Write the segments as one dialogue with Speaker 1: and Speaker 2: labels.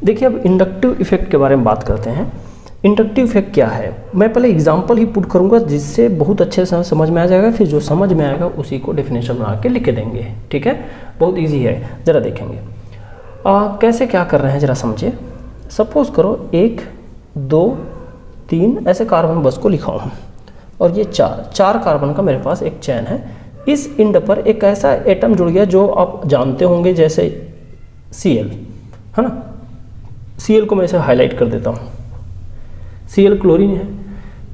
Speaker 1: देखिए, अब inductive effect के बारे में बात करते हैं। इंडक्टिव इफेक्ट क्या है, मैं पहले एग्जांपल ही पुट करूंगा जिससे बहुत अच्छे से समझ में आ जाएगा, फिर जो समझ में आएगा उसी को डेफिनेशन बना के लिख देंगे। ठीक है, बहुत इजी है, ज़रा देखेंगे कैसे क्या कर रहे हैं, ज़रा समझिए। सपोज करो 1 2 3 ऐसे कार्बन बस को लिखा हूँ, और ये चार कार्बन का मेरे पास एक चैन है। इस इंड पर एक ऐसा एटम जुड़ गया जो आप जानते होंगे, जैसे Cl, है ना। Cl को मैं इसे हाईलाइट कर देता हूँ। Cl क्लोरीन है।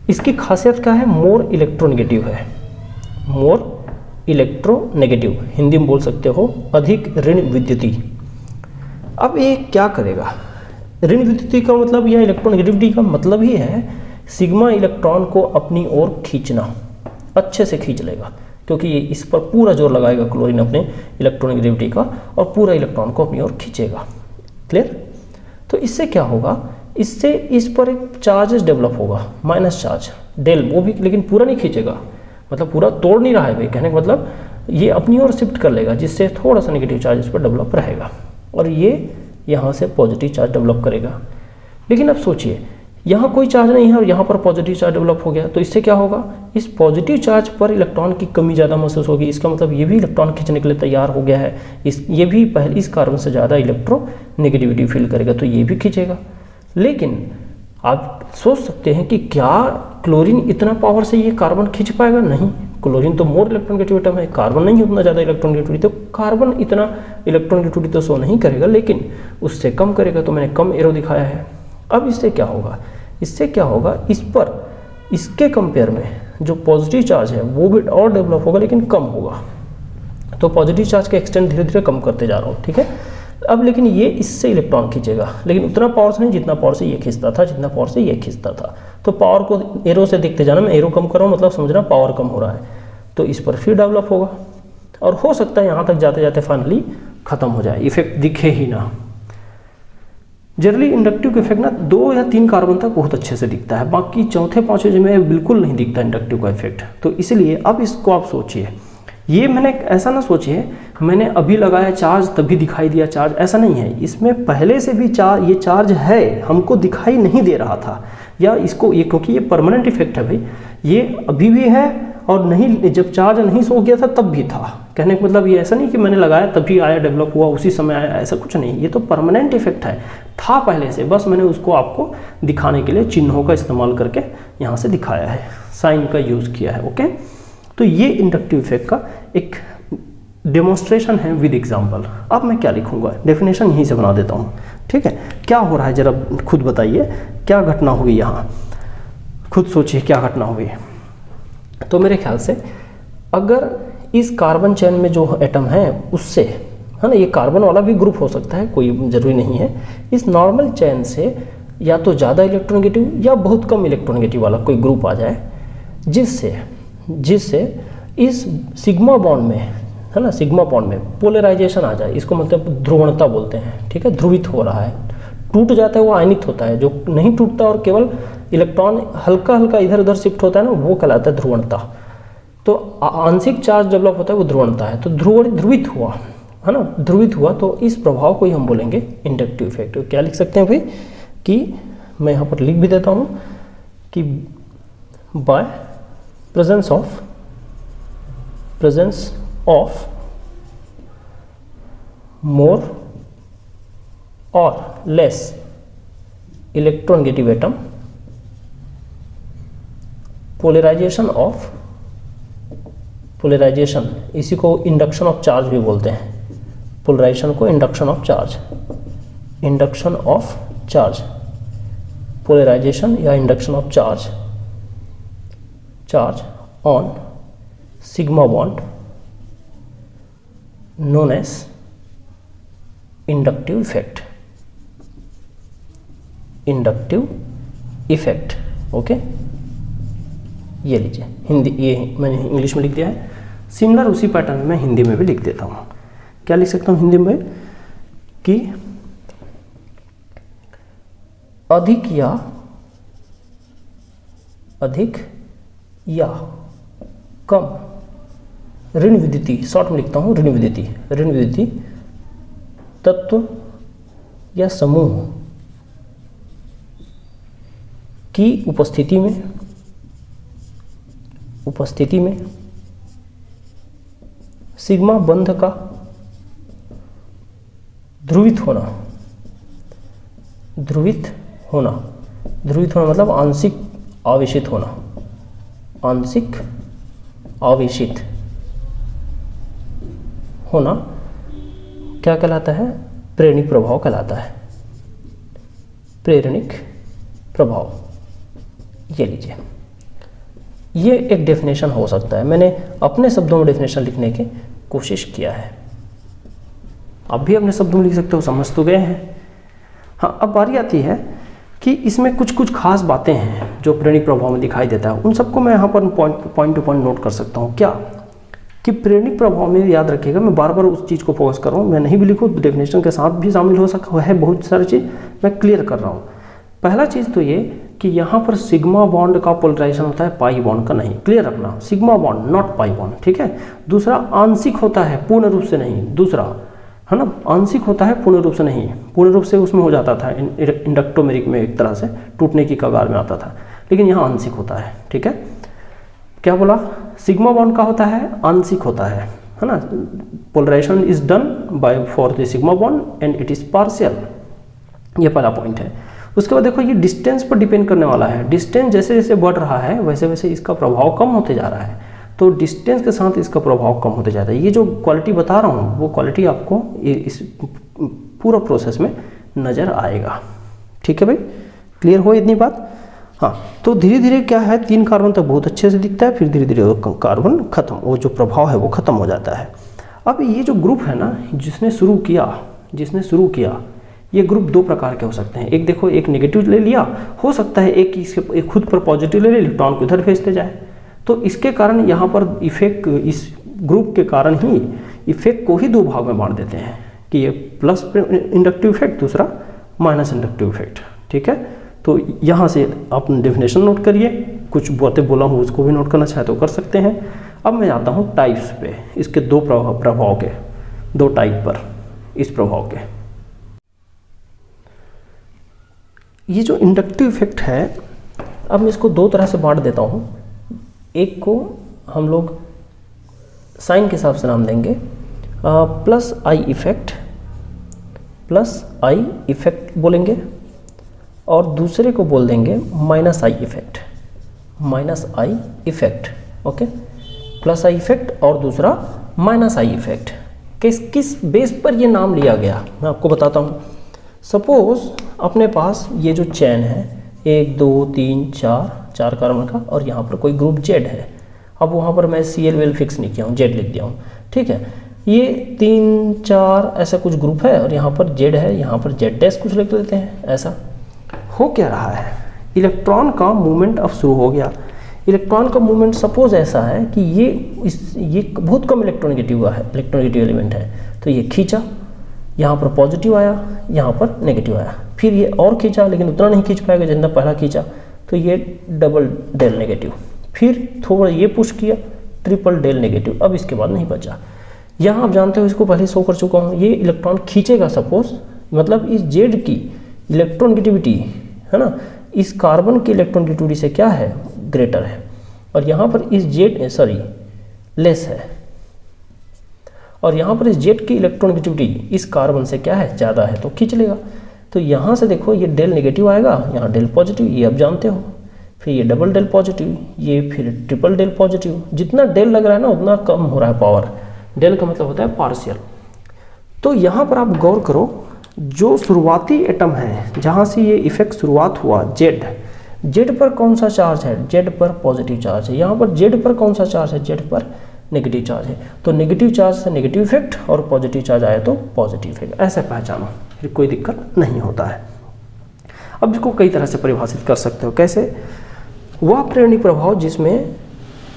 Speaker 1: इसकी खासियत क्या है, मोर इलेक्ट्रोनेगेटिव है। मोर इलेक्ट्रोनेगेटिव, हिंदी में बोल सकते हो अधिक ऋण विद्युती। अब ये क्या करेगा, ऋण विद्युती का मतलब या इलेक्ट्रोनेगेटिविटी का मतलब ही है सिग्मा इलेक्ट्रॉन को अपनी ओर खींचना, अच्छे से खींच लेगा, क्योंकि ये इस पर पूरा जोर लगाएगा क्लोरीन अपने इलेक्ट्रोनेगेटिविटी का, और पूरा इलेक्ट्रॉन को अपनी ओर खींचेगा। क्लियर। तो इससे क्या होगा, इससे इस पर एक चार्जेस डेवलप होगा, माइनस चार्ज डेल, वो भी लेकिन पूरा नहीं खींचेगा, मतलब पूरा तोड़ नहीं रहा है भाई, कहने का मतलब ये अपनी ओर शिफ्ट कर लेगा, जिससे थोड़ा सा नेगेटिव चार्ज इस पर डेवलप रहेगा, और ये यहाँ से पॉजिटिव चार्ज डेवलप करेगा। लेकिन अब सोचिए, यहाँ कोई चार्ज नहीं है और यहाँ पर पॉजिटिव चार्ज डेवलप हो गया, तो इससे क्या होगा, इस पॉजिटिव चार्ज पर इलेक्ट्रॉन की कमी ज़्यादा महसूस होगी। इसका मतलब ये भी इलेक्ट्रॉन खींचने के लिए तैयार हो गया है, ये भी पहले इस कार्बन से ज़्यादा इलेक्ट्रोनेगेटिविटी फील करेगा, तो ये भी खींचेगा। लेकिन आप सोच सकते हैं कि क्या क्लोरीन इतना पावर से ये कार्बन खींच पाएगा? नहीं, क्लोरीन तो मोर इलेक्ट्रोनेगेटिव एटम है, कार्बन नहीं उतना ज़्यादा इलेक्ट्रोनेगेटिविटी, तो कार्बन इतना इलेक्ट्रोनेगेटिविटी तो शो नहीं करेगा, लेकिन उससे कम करेगा, तो मैंने कम एरो दिखाया है। अब इससे क्या होगा, इससे क्या होगा, इस पर इसके कंपेयर में जो पॉजिटिव चार्ज है वो भी और डेवलप होगा, लेकिन कम होगा। तो पॉजिटिव चार्ज का एक्सटेंट धीरे धीरे कम करते जा रहा हूँ। ठीक है, अब लेकिन ये इससे इलेक्ट्रॉन खींचेगा, लेकिन उतना पावर से नहीं जितना पावर से ये खींचता था, जितना पावर से ये खींचता था। तो पावर को एरो से देखते जाना, मैं एरो कम कर रहा हूँ, मतलब समझना पावर कम हो रहा है, तो इस पर फिर डेवलप होगा, और हो सकता है यहाँ तक जाते जाते फाइनली खत्म हो जाए, इफेक्ट दिखे ही ना। जनरली इंडक्टिव इफेक्ट ना 2 या 3 कार्बन तक बहुत अच्छे से दिखता है, बाकी चौथे पांचवें में बिल्कुल नहीं दिखता इंडक्टिव का इफेक्ट। तो इसलिए अब इसको आप सोचिए, ये मैंने ऐसा ना सोचिए मैंने अभी लगाया चार्ज तभी दिखाई दिया चार्ज, ऐसा नहीं है। इसमें पहले से भी ये चार्ज है, हमको दिखाई नहीं दे रहा था, या इसको ये क्योंकि ये परमानेंट इफेक्ट है भाई, ये अभी भी है और नहीं, जब चार्ज नहीं सो गया था तब भी था। कहने का मतलब ये ऐसा नहीं कि मैंने लगाया तभी आया, डेवलप हुआ उसी समय आया, ऐसा कुछ नहीं। ये तो परमानेंट इफेक्ट है, था पहले से, बस मैंने उसको आपको दिखाने के लिए चिन्हों का इस्तेमाल करके यहाँ से दिखाया है, साइन का यूज़ किया है। ओके, तो ये इंडक्टिव इफेक्ट का एक डेमोन्स्ट्रेशन है विद एग्जाम्पल। अब मैं क्या लिखूंगा, डेफिनेशन यहीं से बना देता हूँ। ठीक है, क्या हो रहा है जरा खुद बताइए, क्या घटना हुई यहाँ, खुद सोचिए क्या घटना हुई। तो मेरे ख्याल से अगर इस कार्बन चेन में जो एटम है उससे, है ना, ये कार्बन वाला भी ग्रुप हो सकता है, कोई ज़रूरी नहीं है, इस नॉर्मल चेन से या तो ज़्यादा इलेक्ट्रोनेगेटिव या बहुत कम इलेक्ट्रोनेगेटिव वाला कोई ग्रुप आ जाए, जिससे इस सिग्मा बॉन्ड में, है ना, सिग्मा बॉन्ड में पोलराइजेशन आ जाए, इसको मतलब ध्रुवणता बोलते हैं। ठीक है, ध्रुवित हो रहा है, टूट जाता है वो आयनित होता है, जो नहीं टूटता और केवल इलेक्ट्रॉन हल्का हल्का इधर उधर शिफ्ट होता है ना, वो कहलाता है ध्रुवणता। तो आंशिक चार्ज डेवलप होता है वो ध्रुवणता है। तो ध्रुवित हुआ, है ना, ध्रुवित हुआ, तो इस प्रभाव को ही हम बोलेंगे इंडक्टिव इफेक्ट। क्या लिख सकते हैं भाई, कि मैं यहाँ पर लिख भी देता हूँ कि बाय प्रेजेंस ऑफ मोर और लेस इलेक्ट्रोनेगेटिव एटम, पोलराइजेशन इसी को इंडक्शन ऑफ चार्ज भी बोलते हैं, पोलराइजेशन को इंडक्शन ऑफ चार्ज, पोलराइजेशन या induction of charge on sigma bond known as inductive effect. Okay, ये लीजिए, हिंदी ये मैंने इंग्लिश में लिख दिया है, सिमिलर उसी पैटर्न में मैं हिंदी में भी लिख देता हूँ। क्या लिख सकता हूँ हिंदी में कि अधिक या कम ऋण विद्युती, शॉर्ट में लिखता हूँ ऋण विद्युती तत्व या समूह की उपस्थिति में सिग्मा बंध का ध्रुवित होना मतलब आंशिक आवेशित होना क्या कहलाता है? प्रेरणिक प्रभाव कहलाता है। प्रेरणिक प्रभाव, ये लीजिए, ये एक डेफिनेशन हो सकता है। मैंने अपने शब्दों में डेफिनेशन लिखने की कोशिश किया है, आप भी अपने शब्दों में लिख सकते हो, समझ तो गए हैं। हाँ, अब बारी आती है कि इसमें कुछ खास बातें हैं जो प्रेरणिक प्रभाव में दिखाई देता है, उन सबको मैं यहाँ पर पॉइंट टू पॉइंट नोट कर सकता हूँ। क्या कि प्रेरणिक प्रभाव में याद रखिएगा, मैं बार बार उस चीज़ को फोकस कर रहा हूँ, मैं नहीं भी लिखूँ डेफिनेशन के साथ भी शामिल हो सकता है, बहुत सारी चीज़ मैं क्लियर कर रहा हूँ। पहला चीज़ तो ये कि यहाँ पर सिग्मा बॉन्ड का पोलराइजेशन होता है, पाई बॉन्ड का नहीं, क्लियर रखना, sigma bond not pi bond, ठीक है। दूसरा, आंशिक होता है, पूर्ण रूप से नहीं, दूसरा है ना, आंशिक होता है, पूर्ण रूप से नहीं। पूर्ण रूप से उसमें हो जाता था इंडक्टोमेरिक में, एक तरह से टूटने की कगार में आता था, लेकिन यहाँ आंशिक होता है, ठीक है। क्या बोला? सिग्मा बॉन्ड का होता है, आंशिक होता है ना। Polarisation is done by for the sigma bond and it is partial, ये पहला पॉइंट है। उसके बाद देखो, ये डिस्टेंस पर डिपेंड करने वाला है। डिस्टेंस जैसे जैसे बढ़ रहा है वैसे वैसे इसका प्रभाव कम होते जा रहा है, तो डिस्टेंस के साथ इसका प्रभाव कम होते जाता है। ये जो क्वालिटी बता रहा हूँ वो क्वालिटी आपको इस पूरा प्रोसेस में नज़र आएगा, ठीक है भाई, क्लियर हो इतनी बात? हाँ, तो धीरे धीरे क्या है, 3 कार्बन तक बहुत अच्छे से दिखता है, फिर धीरे धीरे वो कार्बन खत्म, वो जो प्रभाव है वो खत्म हो जाता है। अब ये जो ग्रुप है ना, जिसने शुरू किया, ये ग्रुप 2 प्रकार के हो सकते हैं। एक देखो, एक नेगेटिव ले लिया, हो सकता है एक खुद पर पॉजिटिव ले ले, इलेक्ट्रॉन को इधर भेजते जाए, तो इसके कारण यहाँ पर इफेक्ट, इस ग्रुप के कारण ही इफेक्ट को ही 2 भाग में बांट देते हैं कि ये प्लस इंडक्टिव इफेक्ट, दूसरा माइनस इंडक्टिव इफेक्ट, ठीक है। तो यहाँ से आप डेफिनेशन नोट करिए, कुछ बातें बोला हूँ उसको भी नोट करना चाहे तो कर सकते हैं। अब मैं आता हूँ टाइप्स पे, इसके 2 प्रभाव के, 2 टाइप पर इस प्रभाव के। ये जो इंडक्टिव इफेक्ट है, अब मैं इसको 2 तरह से बांट देता हूँ। एक को हम लोग साइन के हिसाब से नाम देंगे प्लस आई इफेक्ट बोलेंगे, और दूसरे को बोल देंगे minus I effect, okay. Plus I effect और दूसरा माइनस आई इफेक्ट। किस बेस पर ये नाम लिया गया मैं आपको बताता हूँ। सपोज अपने पास ये जो चैन है 1 2 3 4 कार्बन का, और यहाँ पर कोई ग्रुप जेड है। अब वहाँ पर मैं CL फिक्स नहीं किया हूँ, जेड लिख दिया हूँ, ठीक है। ये 3 4 ऐसा कुछ ग्रुप है, और यहाँ पर जेड है, यहाँ पर जेड डैश कुछ लिख लेते हैं। ऐसा हो क्या रहा है, इलेक्ट्रॉन का मूवमेंट अब शुरू हो गया। इलेक्ट्रॉन का मूवमेंट सपोज ऐसा है कि ये बहुत कम इलेक्ट्रोनेगेटिव एलिमेंट है, तो ये खींचा, यहाँ पर पॉजिटिव आया, यहाँ पर नेगेटिव आया, फिर ये और खींचा, लेकिन उतना नहीं खींच पाएगा जितना पहला खींचा, तो ये डबल डेल नेगेटिव, फिर थोड़ा ये पुश किया, ट्रिपल डेल नेगेटिव, अब इसके बाद नहीं बचा। यहाँ आप जानते हो, इसको पहले शो कर चुका हूँ, ये इलेक्ट्रॉन खींचेगा सपोज, मतलब इस जेड की इलेक्ट्रोनेगेटिविटी है ना, इस कार्बन की इलेक्ट्रोनेगेटिविटी से क्या है, ग्रेटर है, और यहाँ पर इस जेड लेस है, और यहाँ पर इस जेड की इलेक्ट्रोनेगेटिविटी इस कार्बन से क्या है, ज़्यादा है, तो खींच लेगा। तो यहाँ से देखो, ये डेल नेगेटिव आएगा, यहाँ डेल पॉजिटिव, ये आप जानते हो, फिर ये डबल डेल पॉजिटिव, ये फिर ट्रिपल डेल पॉजिटिव। जितना डेल लग रहा है ना उतना कम हो रहा है पावर, डेल का मतलब होता है पार्शियल। तो यहाँ पर आप गौर करो, जो शुरुआती एटम है जहाँ से ये इफेक्ट शुरुआत हुआ, जेड पर कौन सा चार्ज है, जेड पर पॉजिटिव चार्ज है। यहाँ पर जेड पर कौन सा चार्ज है, जेड पर नेगेटिव चार्ज है। तो नेगेटिव चार्ज से नेगेटिव इफेक्ट और पॉजिटिव चार्ज आए तो पॉजिटिव इफेक्ट, ऐसे पहचानो, फिर कोई दिक्कत नहीं होता है। अब इसको कई तरह से परिभाषित कर सकते हो। कैसे? वह प्रेरणिक प्रभाव जिसमें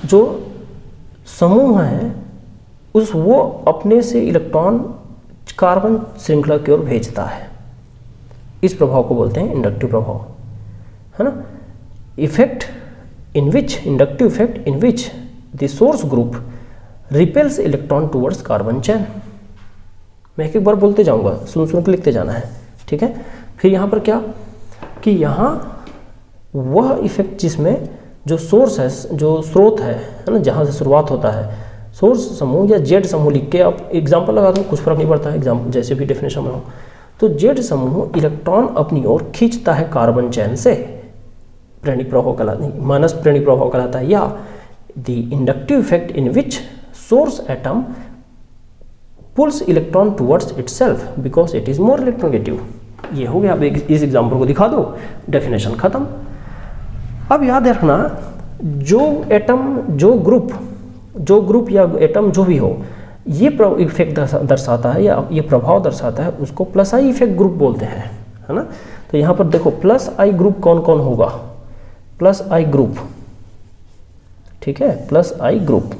Speaker 1: जो समूह है वो अपने से इलेक्ट्रॉन कार्बन श्रृंखला की ओर भेजता है, इस प्रभाव को बोलते हैं इंडक्टिव प्रभाव, है ना। Inductive effect in which the source group repels electron towards carbon चैन। मैं एक बार बोलते जाऊंगा, सुन के लिखते जाना है। ठीक है। फिर यहाँ पर क्या कि यहाँ वह इफेक्ट जिसमें जो सोर्स है, जो स्रोत है ना, जहाँ से शुरुआत होता है, सोर्स समूह या जेड समूह लिख के आप एग्जाम्पल लगा दो, कुछ फर्क नहीं पड़ता है, एग्जाम्पल जैसे भी डेफिनेशन में हो। तो जेड समूह इलेक्ट्रॉन अपनी ओर खींचता है कार्बन चैन से, प्रेरणिक प्रभाव कहलाता है, माइनस प्रेरणिक प्रभाव कहलाता है, या the inductive effect in which source atom pulls electron towards itself because it is more electronegative. ये हो गया। अब इस एग्जाम्पल को दिखा दो, डेफिनेशन खत्म। अब याद रखना, जो एटम, जो ग्रुप या एटम जो भी हो, ये इफेक्ट दर्शाता है या ये प्रभाव दर्शाता है, उसको प्लस आई इफेक्ट ग्रुप बोलते हैं, है ना। तो यहाँ पर देखो प्लस आई ग्रुप कौन कौन होगा, प्लस आई ग्रुप, ठीक है, प्लस आई ग्रुप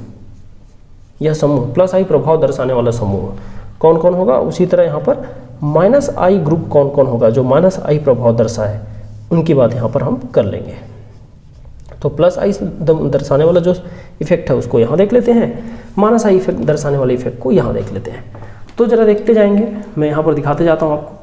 Speaker 1: यह समूह, प्लस आई प्रभाव दर्शाने वाला समूह कौन कौन होगा। उसी तरह यहाँ पर माइनस आई ग्रुप कौन कौन होगा, जो माइनस आई प्रभाव दर्शाए, उनकी बात यहाँ पर हम कर लेंगे। तो प्लस आई दर्शाने वाला जो इफेक्ट है उसको यहाँ देख लेते हैं, माइनस आई इफेक्ट दर्शाने वाले इफेक्ट को यहाँ देख लेते हैं। तो जरा देखते जाएंगे, मैं यहाँ पर दिखाते जाता हूँ आपको,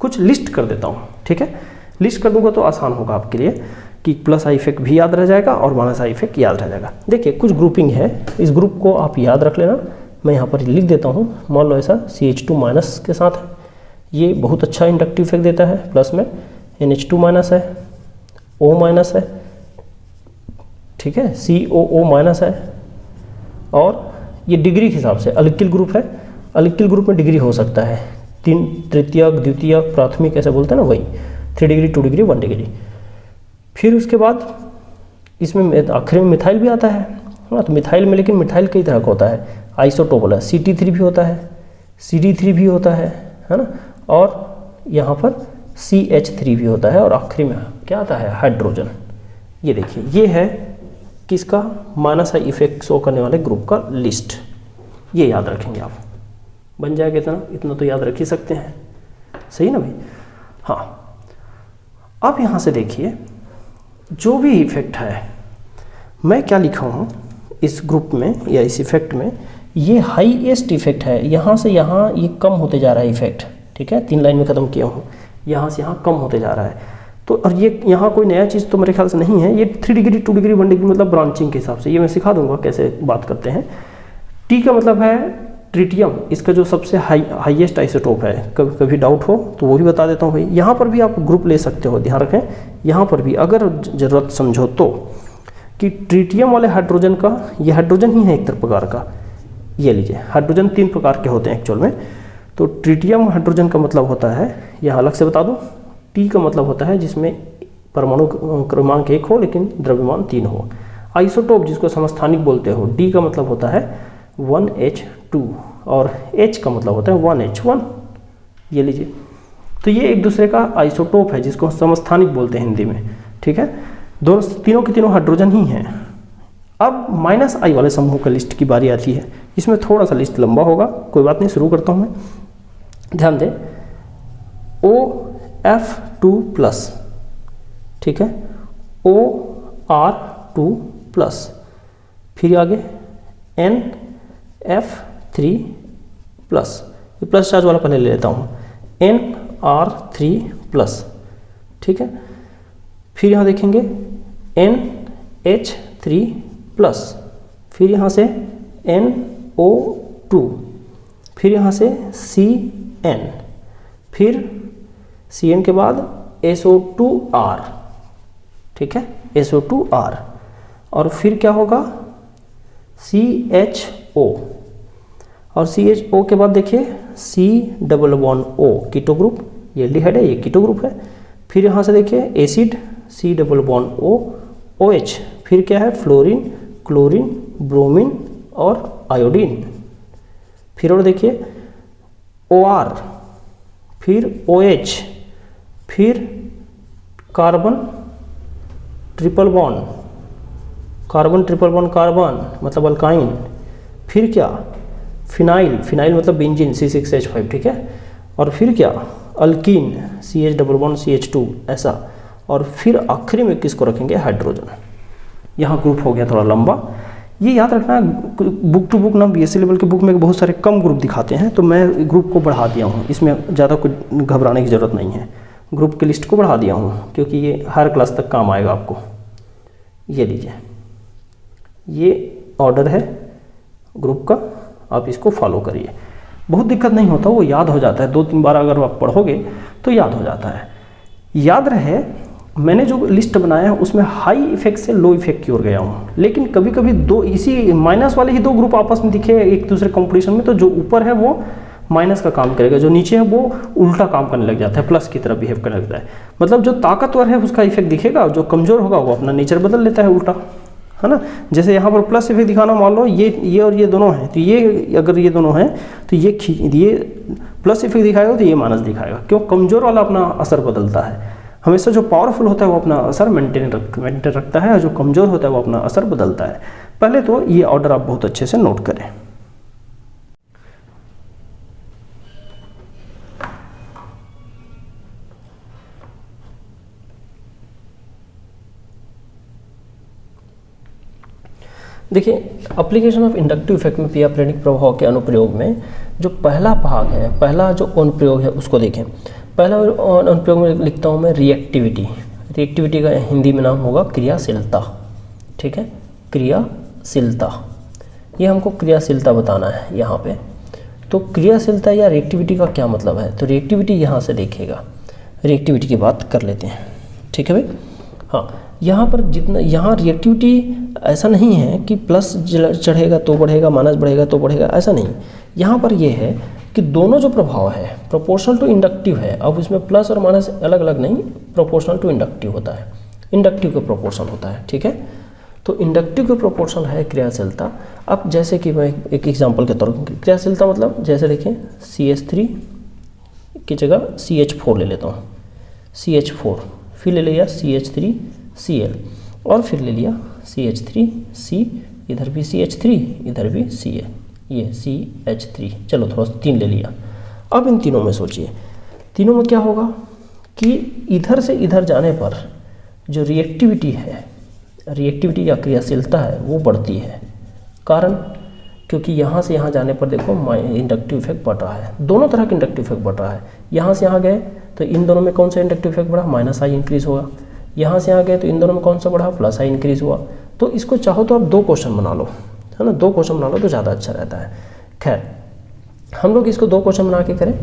Speaker 1: कुछ लिस्ट कर देता हूँ, ठीक है। लिस्ट कर दूंगा तो आसान होगा आपके लिए कि प्लस आई इफेक्ट भी याद रह जाएगा और माइनस आई इफेक्ट याद रह जाएगा। देखिए कुछ ग्रुपिंग है, इस ग्रुप को आप याद रख लेना, मैं यहाँ पर लिख देता हूँ। मान लो ऐसा CH2 माइनस के साथ है, ये बहुत अच्छा इंडक्टिव इफेक्ट देता है, प्लस में NH2 माइनस है, O माइनस है, ठीक है, COO माइनस है, और ये डिग्री के हिसाब से अल्किल ग्रुप है। अल्किल ग्रुप में डिग्री हो सकता है 3 तृतीयक, द्वितीयक, प्राथमिक ऐसे बोलते हैं ना, वही 3 डिग्री, 2 डिग्री, 1 डिग्री। फिर उसके बाद इसमें आखिर में मिथाइल भी आता है ना। तो मिथाइल में, लेकिन मिथाइल कई तरह का होता है, आइसोटोप वाला CT3 भी होता है, CD3 भी होता है ना, और यहाँ पर CH3 भी होता है, और आखिरी में क्या आता है, हाइड्रोजन। ये देखिए, ये है किसका, माइनस आई इफेक्ट शो करने वाले ग्रुप का लिस्ट। ये याद रखेंगे आप, बन जाएगा इतना तो याद रख ही सकते हैं, सही ना भाई। हाँ, अब यहाँ से देखिए जो भी इफेक्ट है, मैं क्या लिखा हूँ इस ग्रुप में या इस इफेक्ट में, ये हाईएस्ट इफेक्ट है, यहाँ से यहाँ ये कम होते जा रहा है इफेक्ट, ठीक है। 3 लाइन में ख़त्म किया हूँ, यहाँ से यहाँ कम होते जा रहा है। तो और ये यहाँ कोई नया चीज़ तो मेरे ख्याल से नहीं है, ये 3 डिग्री, 2 डिग्री, 1 डिग्री मतलब ब्रांचिंग के हिसाब से, ये मैं सिखा दूंगा कैसे बात करते हैं। टी का मतलब है ट्रिटियम, इसका जो सबसे हाईएस्ट आइसोटोप है। कभी कभी डाउट हो तो वो भी बता देता हूँ भाई। यहाँ पर भी आप ग्रुप ले सकते हो, ध्यान रखें, यहाँ पर भी अगर ज़रूरत समझो तो, कि ट्रिटियम वाले हाइड्रोजन का, ये हाइड्रोजन ही है एक प्रकार का, ये लीजिए, हाइड्रोजन 3 प्रकार के होते हैं एक्चुअल में। तो ट्रिटियम हाइड्रोजन का मतलब होता है, यह अलग से बता दूं, टी का मतलब होता है जिसमें परमाणु क्रमांक 1 हो लेकिन द्रव्यमान 3 हो। आइसोटोप जिसको समस्थानिक बोलते हो, डी का मतलब होता है 1H2 और H का मतलब होता है 1H1, ये लीजिए। तो ये एक दूसरे का आइसोटोप है जिसको समस्थानिक बोलते हैं हिंदी में, ठीक है। दोनों, तीनों के तीनों हाइड्रोजन ही हैं। अब माइनस आई वाले समूह का लिस्ट की बारी आती है, इसमें थोड़ा सा लिस्ट लंबा होगा, कोई बात नहीं, शुरू करता हूँ मैं। ध्यान दें, OF2+, ठीक है, OR2+, फिर आगे NF3+, ये प्लस चार्ज वाला पहले ले लेता हूँ, NR3+, ठीक है। फिर यहाँ देखेंगे NH3+, फिर यहाँ से NO2, फिर यहाँ से CN, फिर CN के बाद SO2R, ठीक है, SO2R, और फिर क्या होगा CHO, और CHO के बाद देखिए C11O, कीटो ग्रुप, ये एल्डिहाइड है, ये कीटो ग्रुप है। फिर यहाँ से देखिए एसिड C11O OH, फिर क्या है फ्लोरीन, क्लोरीन, ब्रोमीन और आयोडीन। फिर और देखिए OR, फिर OH, फिर carbon triple bond, carbon triple bond carbon मतलब अल्काइन, फिर क्या फिनाइल, फिनाइल मतलब बेंजीन C6H5, ठीक है, और फिर क्या alkyne CH double bond CH2 ऐसा, और फिर आखिरी में किसको रखेंगे हाइड्रोजन। यहाँ ग्रुप हो गया थोड़ा लंबा। ये याद रखना, बुक टू बुक ना बीएससी लेवल के बुक में बहुत सारे कम ग्रुप दिखाते हैं, तो मैं ग्रुप को बढ़ा दिया हूँ, इसमें ज़्यादा कुछ घबराने की ज़रूरत नहीं है। ग्रुप की लिस्ट को बढ़ा दिया हूँ क्योंकि ये हर क्लास तक काम आएगा आपको। ये लीजिए, ये ऑर्डर है ग्रुप का, आप इसको फॉलो करिए, बहुत दिक्कत नहीं होता, वो याद हो जाता है, 2-3 बार अगर आप पढ़ोगे तो याद हो जाता है। याद रहे मैंने जो लिस्ट बनाया है उसमें हाई इफेक्ट से लो इफेक्ट की ओर गया हूँ, लेकिन कभी कभी दो इसी माइनस वाले ही दो ग्रुप आपस में दिखे एक दूसरे कंपटीशन में, तो जो ऊपर है वो माइनस का काम करेगा, जो नीचे है वो उल्टा काम करने लग जाता है, प्लस की तरफ बिहेव करने लगता है। मतलब जो ताकतवर है उसका इफेक्ट दिखेगा, जो कमजोर होगा वो अपना नेचर बदल लेता है उल्टा, है ना। जैसे यहाँ पर प्लस इफेक्ट दिखाना, मान लो ये और ये दोनों हैं, तो ये अगर ये दोनों हैं तो ये प्लस इफेक्ट दिखाएगा तो ये माइनस दिखाएगा, क्यों? कमजोर वाला अपना असर बदलता है। हमेशा जो पावरफुल होता है वो अपना असर मेंटेन रखता है, और जो कमज़ोर होता है वो अपना असर बदलता है। पहले तो ये ऑर्डर आप बहुत अच्छे से नोट करें। देखिए, एप्लीकेशन ऑफ इंडक्टिव इफेक्ट में पीआर प्रेरणिक प्रभाव के अनुप्रयोग में जो पहला भाग है, पहला जो अनुप्रयोग है उसको देखें। पहला अनुप्रयोग में लिखता हूँ मैं रिएक्टिविटी। रिएक्टिविटी का हिंदी में नाम होगा क्रियाशीलता, ठीक है, क्रियाशीलता। ये हमको क्रियाशीलता बताना है यहाँ पे। तो क्रियाशीलता या रिएक्टिविटी का क्या मतलब है? तो रिएक्टिविटी यहाँ से देखेगा, रिएक्टिविटी की बात कर लेते हैं, ठीक है भाई। हाँ, यहाँ पर जितना यहाँ रिएक्टिविटी ऐसा नहीं है कि प्लस चढ़ेगा तो बढ़ेगा, माइनस बढ़ेगा तो बढ़ेगा, ऐसा नहीं। यहाँ पर ये है कि दोनों जो प्रभाव है प्रोपोर्शनल टू इंडक्टिव है। अब इसमें प्लस और माइनस अलग अलग नहीं, प्रोपोर्शनल टू इंडक्टिव होता है, इंडक्टिव का प्रोपोर्शनल होता है, ठीक है। तो इंडक्टिव का प्रोपोर्शनल है क्रियाशीलता। अब जैसे कि मैं एक एग्जांपल के तौर पर, क्रियाशीलता मतलब जैसे देखें CH3 की जगह CH4 ले लेता हूँ, CH4, फिर ले लिया CH3Cl, और फिर ले लिया CH3C, इधर भी CH3, इधर भी Cl, ये CH3, चलो थोड़ा सा 3 ले लिया। अब इन तीनों में सोचिए, तीनों में क्या होगा कि इधर से इधर जाने पर जो रिएक्टिविटी है, रिएक्टिविटी या क्रियाशीलता है वो बढ़ती है। कारण, क्योंकि यहाँ से यहाँ जाने पर देखो इंडक्टिव इफेक्ट बढ़ रहा है, दोनों तरह का इंडक्टिव इफेक्ट बढ़ रहा है। यहाँ से यहाँ गए तो इन दोनों में कौन सा इंडक्टिव इफेक्ट बढ़ा? -I इंक्रीज होगा। यहाँ से यहाँ गए तो इन दोनों में कौन सा बढ़ा? +I इंक्रीज हुआ। तो इसको चाहो तो आप 2 क्वेश्चन बना लो, है ना, 2 क्वेश्चन बना लो तो ज़्यादा अच्छा रहता है। खैर, हम लोग इसको 2 क्वेश्चन बना के करें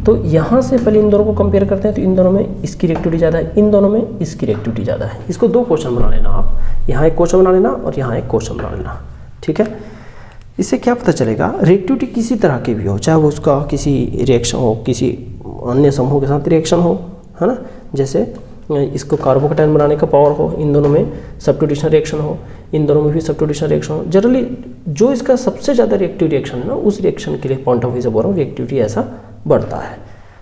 Speaker 1: तो यहाँ से पहले इन दोनों को कंपेयर करते हैं, तो इन दोनों में इसकी रिएक्टिविटी ज़्यादा है, इन दोनों में इसकी रिएक्टिविटी ज़्यादा है। इसको 2 क्वेश्चन बना लेना आप, यहाँ एक क्वेश्चन बना लेना और यहाँ एक क्वेश्चन बना लेना, ठीक है। इससे क्या पता चलेगा, रिएक्टिविटी किसी तरह की भी हो, चाहे वो उसका किसी रिएक्शन हो, किसी अन्य समूह के साथ रिएक्शन हो, है ना, जैसे इसको कार्बोकेटायन बनाने का पावर हो, इन दोनों में सब्स्टिट्यूशन रिएक्शन हो, इन दोनों में भी सब्स्टिट्यूशन रिएक्शन हो। जनरली जो इसका सबसे ज़्यादा रिएक्टिव रिएक्शन है ना, उस रिएक्शन के लिए पॉइंट ऑफ व्यू से बोल रहा हूँ, रिएक्टिविटी ऐसा बढ़ता है।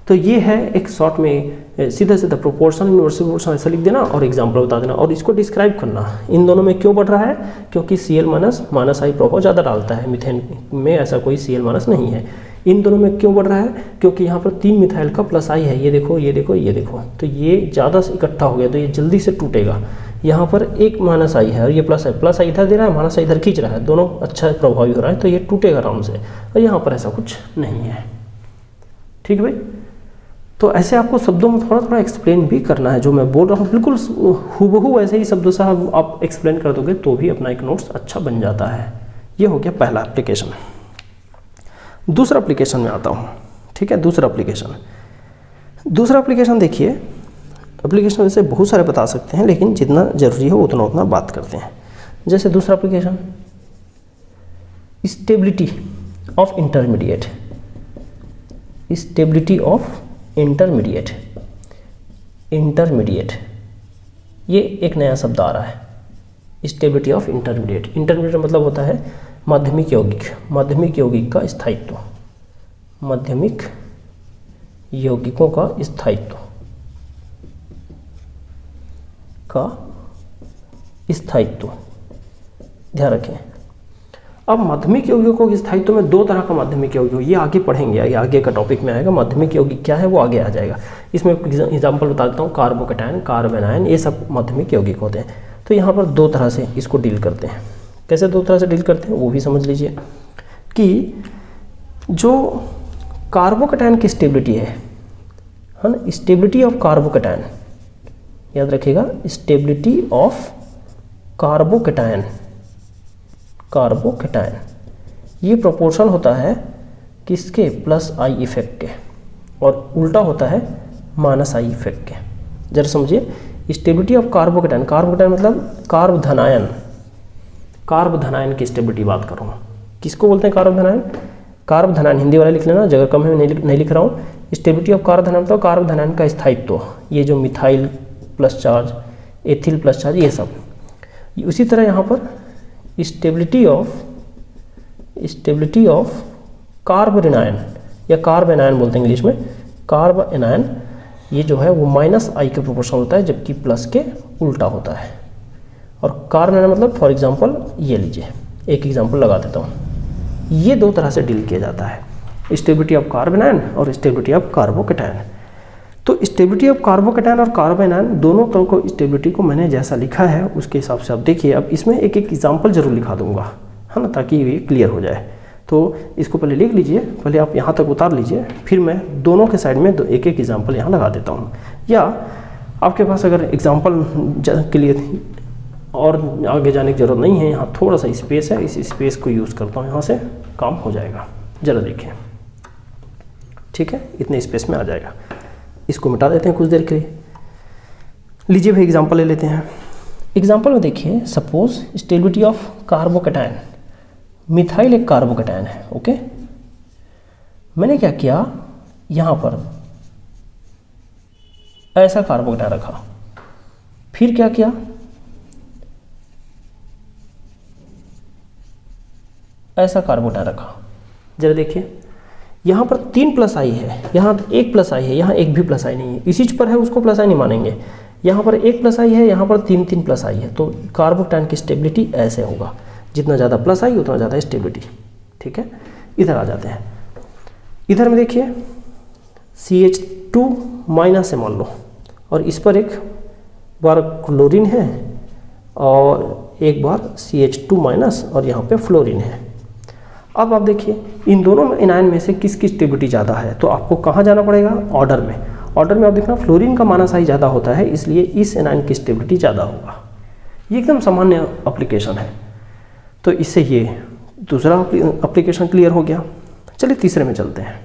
Speaker 1: तो ये है एक शॉर्ट में सीधा सीधा प्रोपोर्शनल इनवर्सली प्रोपोर्शनल ऐसा लिख देना और एग्जाम्पल बता देना, और इसको डिस्क्राइब करना इन दोनों में क्यों बढ़ रहा है, क्योंकि Cl- -I प्रभाव ज़्यादा डालता है, मीथेन में ऐसा कोई Cl- नहीं है। इन दोनों में क्यों बढ़ रहा है, क्योंकि यहाँ पर 3 मिथाइल का +I है, ये देखो ये देखो ये देखो, तो ये ज़्यादा इकट्ठा हो गया तो ये जल्दी से टूटेगा। यहाँ पर एक -I है और ये +I इधर दे रहा है, -I इधर खींच रहा है, दोनों अच्छा प्रभावी हो रहा है, तो ये टूटेगा आराम से। और यहाँ पर ऐसा कुछ नहीं है, ठीक है भाई। तो ऐसे आपको शब्दों में थोड़ा थोड़ा एक्सप्लेन भी करना है, जो मैं बोल रहा हूँ बिल्कुल हूबहू ऐसे ही शब्दों से आप एक्सप्लेन कर दोगे तो भी अपना एक नोट्स अच्छा बन जाता है। ये हो गया पहला एप्लीकेशन। दूसरा एप्लीकेशन में आता हूँ, ठीक है। दूसरा एप्लीकेशन देखिए, एप्लीकेशन वैसे बहुत सारे बता सकते हैं, लेकिन जितना जरूरी हो उतना उतना बात करते हैं। जैसे दूसरा application, stability of intermediate, stability of intermediate, ये एक नया शब्द आ रहा है, स्टेबिलिटी ऑफ इंटरमीडिएट। इंटरमीडिएट मतलब होता है माध्यमिक यौगिक, माध्यमिक यौगिक का स्थायित्व, माध्यमिक यौगिकों का स्थायित्व ध्यान रखें। अब माध्यमिक यौगिकों के स्थायित्व में 2 तरह का माध्यमिक यौगिक, ये आगे पढ़ेंगे, ये आगे का टॉपिक में आएगा। माध्यमिक यौगिक क्या है वो आगे आ जाएगा। इसमें एग्जांपल बता देता हूँ, कार्बोकेटायन, कार्बेनायन, ये सब माध्यमिक यौगिक होते हैं। तो यहाँ पर 2 तरह से इसको डील करते हैं। कैसे दो तरह से डील करते हैं वो भी समझ लीजिए कि जो कार्बोकैटायन की स्टेबिलिटी है ना, स्टेबिलिटी ऑफ कार्बोकैटायन, याद रखिएगा, स्टेबिलिटी ऑफ कार्बोकैटायन, ये प्रोपोर्शन होता है किसके, प्लस आई इफेक्ट के, और उल्टा होता है माइनस आई इफेक्ट के। जरा समझिए, स्टेबिलिटी ऑफ कार्बोकैटायन, कार्बोकैटायन मतलब कार्बधनायन की स्टेबिलिटी बात कर रहा हूँ। किसको बोलते हैं कार्बधनायन, हिंदी वाला लिख लेना, जगह कम है नहीं लिख रहा हूँ। स्टेबिलिटी ऑफ कार्बधनायन मतलब कार्बधनायन का स्थायित्व, ये जो methyl plus charge, ethyl plus charge, ये सब। उसी तरह यहाँ पर स्टेबिलिटी ऑफ कार्बोनियन या कार्बेनायन बोलते हैं इंग्लिश में, कार्बेनायन, ये जो है वो माइनस आई के प्रोपोर्शन होता है, जबकि प्लस के उल्टा होता है। और कार्बोनायन मतलब फॉर एग्जांपल ये लीजिए, एक एग्जांपल लगा देता हूँ, ये दो तरह से डील किया जाता है, स्टेबिलिटी ऑफ कार्बोनायन और स्टेबिलिटी ऑफ कार्बोकैटायन। तो स्टेबिलिटी ऑफ कार्बोकैटायन और कार्बोनायन दोनों तरह को स्टेबिलिटी को मैंने जैसा लिखा है उसके हिसाब से आप देखिए। अब इसमें एक एग्जाम्पल जरूर लिखा दूंगा, है ना, ताकि ये क्लियर हो जाए। तो इसको पहले लिख लीजिए, पहले आप यहाँ तक उतार लीजिए, फिर मैं दोनों के साइड में एक एक एग्जाम्पल यहाँ लगा देता हूँ। या आपके पास अगर एग्जाम्पल के लिए और आगे जाने की ज़रूरत नहीं है, यहाँ थोड़ा सा स्पेस है, इस स्पेस को यूज़ करता हूँ, यहाँ से काम हो जाएगा। ज़रा देखिए, ठीक है, इतने स्पेस में आ जाएगा। इसको मिटा देते हैं कुछ देर के लिए। लीजिए भाई एग्जांपल ले लेते हैं। एग्जांपल में देखिए, suppose stability of carbocation, methyl एक कार्बोकैटायन है, ओके। मैंने क्या किया, यहाँ पर ऐसा कार्बोकैटायन रखा, फिर क्या किया, ऐसा कार्बोकैटायन रखा। जरा देखिए, यहाँ पर 3 प्लस आई है, यहाँ 1 प्लस आई है, यहाँ एक भी प्लस आई नहीं है, इसी पर है उसको प्लस आई नहीं मानेंगे। यहाँ पर 1 प्लस आई है, यहाँ पर 3 प्लस आई है, तो कार्बोकैटायन की स्टेबिलिटी ऐसे होगा, जितना ज़्यादा प्लस आई उतना ज़्यादा स्टेबिलिटी, ठीक है। इधर आ जाते हैं, इधर में देखिए CH2 माइनस है मान लो, और इस पर एक बार क्लोरीन है और एक बार CH2 माइनस, और यहाँ पे फ्लोरीन है। अब आप देखिए इन दोनों एनायन में से किसकी स्टेबिलिटी ज़्यादा है, तो आपको कहाँ जाना पड़ेगा, ऑर्डर में। ऑर्डर में आप देखना फ्लोरीन का माइनस आई ज़्यादा होता है, इसलिए इस एनायन की स्टेबिलिटी ज़्यादा होगा। ये एकदम सामान्य एप्लीकेशन है। तो इससे ये दूसरा एप्लीकेशन क्लियर हो गया। चलिए तीसरे में चलते हैं।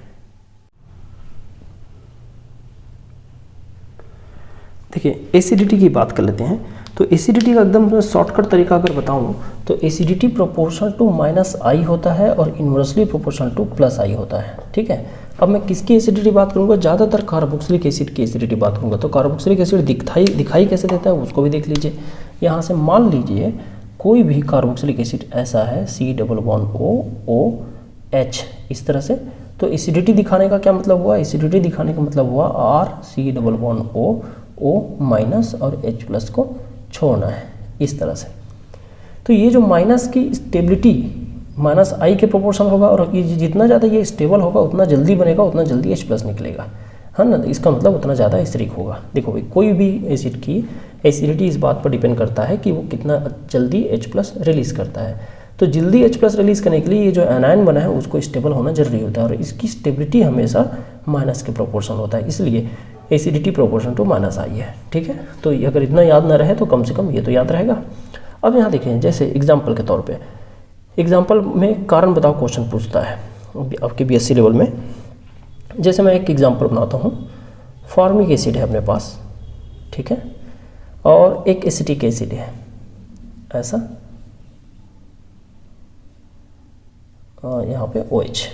Speaker 1: देखिए एसिडिटी की बात कर लेते हैं। तो एसिडिटी का एकदम शॉर्टकट तरीका अगर बताऊं तो एसिडिटी प्रोपोर्शनल टू माइनस आई होता है और इन्वर्सली प्रोपोर्शनल टू प्लस आई होता है, ठीक है। अब मैं किसकी एसिडिटी बात करूंगा, ज़्यादातर कार्बोक्सिलिक एसिड की एसिडिटी बात करूंगा। तो कार्बोक्सिलिक एसिड दिखाई कैसे देता है उसको भी देख लीजिए। यहाँ से मान लीजिए कोई भी कार्बोक्सिलिक एसिड ऐसा है C++OOH इस तरह से, तो एसिडिटी दिखाने का क्या मतलब हुआ, एसिडिटी दिखाने का मतलब हुआ RC++OO माइनस और H+ को छोड़ना है इस तरह से। तो ये जो माइनस की स्टेबिलिटी माइनस आई के प्रोपोर्शनल होगा, और ये जितना ज़्यादा ये स्टेबल होगा उतना जल्दी बनेगा, उतना जल्दी H+ निकलेगा, है ना। इसका मतलब उतना ज़्यादा एसिडिक होगा। देखो भाई कोई भी एसिड की एसिडिटी इस बात पर डिपेंड करता है कि वो कितना जल्दी H+ रिलीज़ करता है। तो जल्दी H+ रिलीज़ करने के लिए ये जो एनायन बना है उसको स्टेबल होना जरूरी होता है, और इसकी स्टेबिलिटी हमेशा माइनस के प्रोपोर्शनल होता है, इसलिए एसिडिटी प्रोपोर्शन टू माइनस आई है, ठीक है। तो अगर इतना याद ना रहे तो कम से कम ये तो याद रहेगा। अब यहाँ देखें, जैसे एग्जाम्पल के तौर पे, एग्जाम्पल में कारण बताओ क्वेश्चन पूछता है आपके BSc लेवल में। जैसे मैं एक एग्जाम्पल बनाता हूँ, फॉर्मिक एसिड है अपने पास, ठीक है, और एक एसिटिक एसिड है ऐसा, और यहाँ पे OH,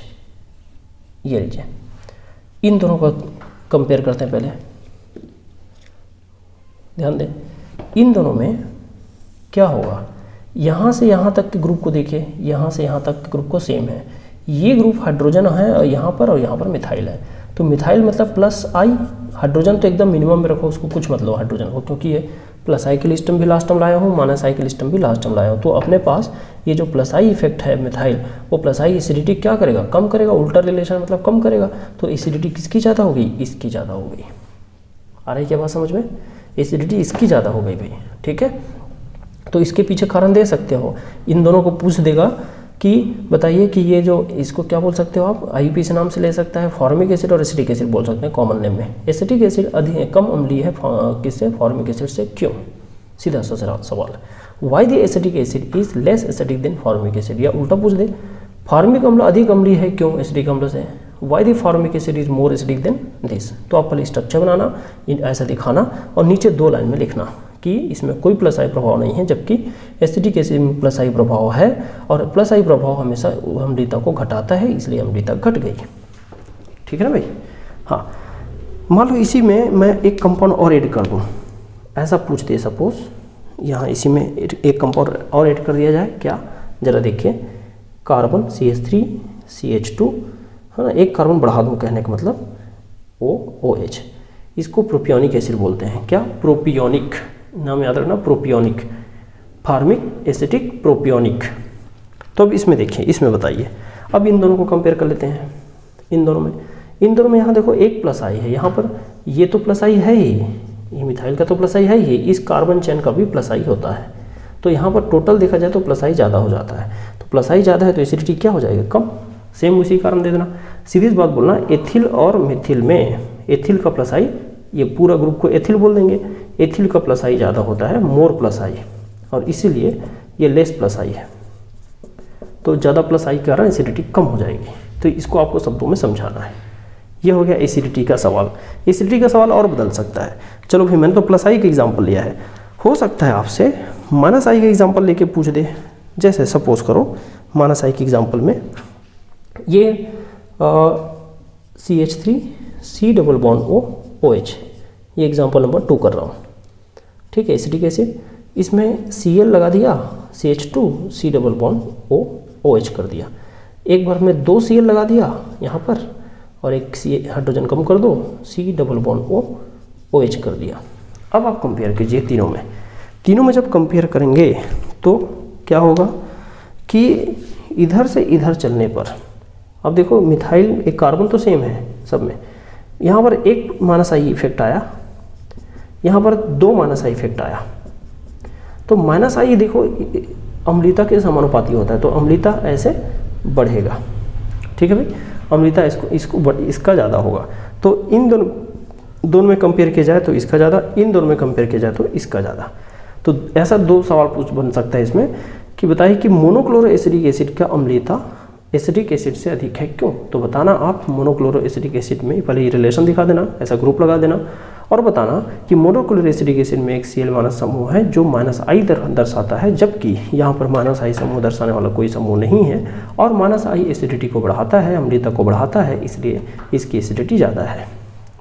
Speaker 1: ये लीजिए। इन दोनों का कंपेयर करते हैं। पहले ध्यान दें, इन दोनों में क्या होगा, यहाँ से यहाँ तक के ग्रुप को देखिए, यहाँ से यहाँ तक के ग्रुप को सेम है, ये ग्रुप हाइड्रोजन है और यहाँ पर मिथाइल है। तो मिथाइल मतलब प्लस आई, हाइड्रोजन तो एकदम मिनिमम में रखो, उसको कुछ मत लो हाइड्रोजन को, क्योंकि ये प्लस आई के लिस्ट में भी लास्ट टाइम लाया हूँ, माइनस आई के लिस्ट में भी लास्ट टाइम लाया हूँ। तो अपने पास ये जो प्लस आई इफेक्ट है मिथाइल, वो प्लस आई एसिडिटी क्या करेगा, कम करेगा, उल्टा रिलेशन मतलब कम करेगा। तो एसिडिटी किसकी ज़्यादा हो गई, इसकी ज़्यादा हो गई। आ रही क्या बात समझ में, एसिडिटी इसकी ज़्यादा हो गई भाई, ठीक है। तो इसके पीछे कारण दे सकते हो। इन दोनों को पूछ देगा कि बताइए कि ये जो इसको क्या बोल सकते हो आप, आईपीएच नाम से ले सकता है, फॉर्मिक एसिड और एसिटिक एसिड बोल सकते हैं कॉमन नेम में। एसिटिक एसिड अधिक कम अम्लीय है किससे, फॉर्मिक एसिड से, क्यों? सीधा सा सवाल। Why the acetic acid is less acidic then formic acid, या उल्टा पूछ दे, फॉर्मिक अम्ल अधिक अम्लीय है क्यों एसिडिक अम्ल से, why the formic acid is more acidic then this. तो आप पहले स्ट्रक्चर बनाना, ऐसा दिखाना और नीचे 2 लाइन में लिखना कि इसमें कोई प्लस आई प्रभाव नहीं है, जबकि एसिटिक एसिड में प्लस आई प्रभाव है और प्लस आई प्रभाव हमेशा अम्लीयता को घटाता है, इसलिए अम्लीयता घट गई। ठीक है ना भाई? हाँ, मान लो इसी में मैं एक कंपाउंड और ऐड कर दूँ, ऐसा पूछते हैं सपोज, यहाँ इसी में एक कंपाउंड और ऐड कर दिया जाए, क्या? ज़रा देखिए, कार्बन CH3 CH2, है ना, एक कार्बन बढ़ा दूँ, कहने का मतलब OH, इसको प्रोपियोनिक एसिड बोलते हैं। क्या? प्रोपियोनिक, नाम याद रखना, प्रोपियोनिक, फार्मिक एसिटिक प्रोपियोनिक। तो अब इसमें देखिए, इसमें बताइए, अब इन दोनों को कंपेयर कर लेते हैं। इन दोनों में यहाँ देखो एक प्लस आई है, यहाँ पर ये तो प्लस आई है ही, ये मिथाइल का तो प्लस आई है ही, इस कार्बन चेन का भी प्लस आई होता है। तो यहाँ पर टोटल देखा जाए तो प्लस आई ज़्यादा हो जाता है, तो प्लस आई ज़्यादा है तो एसिडिटी क्या हो जाएगा? कम। सेम उसी कारण दे देना, सीधी बात बोलना, एथिल और मिथिल में एथिल का प्लस आई, ये पूरा ग्रुप को एथिल बोल देंगे, एथिल का प्लस आई ज़्यादा होता है, मोर प्लस आई, और इसीलिए ये लेस प्लस आई है, तो ज़्यादा प्लस आई के कारण एसिडिटी कम हो जाएगी। तो इसको आपको शब्दों में समझाना है। ये हो गया एसिडिटी का सवाल। एसिडिटी का सवाल और बदल सकता है। चलो भाई, मैंने तो प्लस आई का एग्जाम्पल लिया है, हो सकता है आपसे माइनस आई का एग्जाम्पल लेके पूछ दे। जैसे सपोज करो माइनस आई के एग्जाम्पल में ये CH3 C double bond OH, ये एग्जाम्पल नंबर 2 कर रहा हूँ। ठीक है, एसिटिक एसिड, इसमें Cl लगा दिया, CH2 C double bond OH कर दिया। एक बार में 2 Cl लगा दिया यहाँ पर और एक हाइड्रोजन कम कर दो, C डबल बॉन्ड OH कर दिया। अब आप कंपेयर कीजिए तीनों में जब कंपेयर करेंगे तो क्या होगा कि इधर से इधर चलने पर, अब देखो मिथाइल एक कार्बन तो सेम है सब में, यहाँ पर एक माइनस आई इफेक्ट आया, यहाँ पर 2 माइनस आई इफेक्ट आया, तो माइनस आई देखो अम्लीयता के समानुपाती होता है, तो अम्लीयता ऐसे बढ़ेगा। ठीक है भाई, अम्लीयता इसका ज़्यादा होगा। तो इन दोनों में कंपेयर किया जाए तो इसका ज़्यादा, इन दोनों में कंपेयर किया जाए तो इसका ज़्यादा। तो ऐसा 2 सवाल बन सकता है इसमें कि बताइए कि मोनोक्लोरो एसिडिक एसिड का अम्लीयता एसिडिक एसिड से अधिक है क्यों? तो बताना आप मोनोक्लोरो एसिडिक एसिड में पहले ये रिलेशन दिखा देना, ऐसा ग्रुप लगा देना, और बताना कि मोनोक्लोरो एसिडिक एसिड में एक Cl माइनस समूह है जो माइनस आई दर्शाता है, जबकि यहाँ पर माइनस आई समूह दर्शाने वाला कोई समूह नहीं है, और माइनस आई एसिडिटी को बढ़ाता है, अम्लीयता को बढ़ाता है, इसलिए इसकी एसिडिटी ज़्यादा है।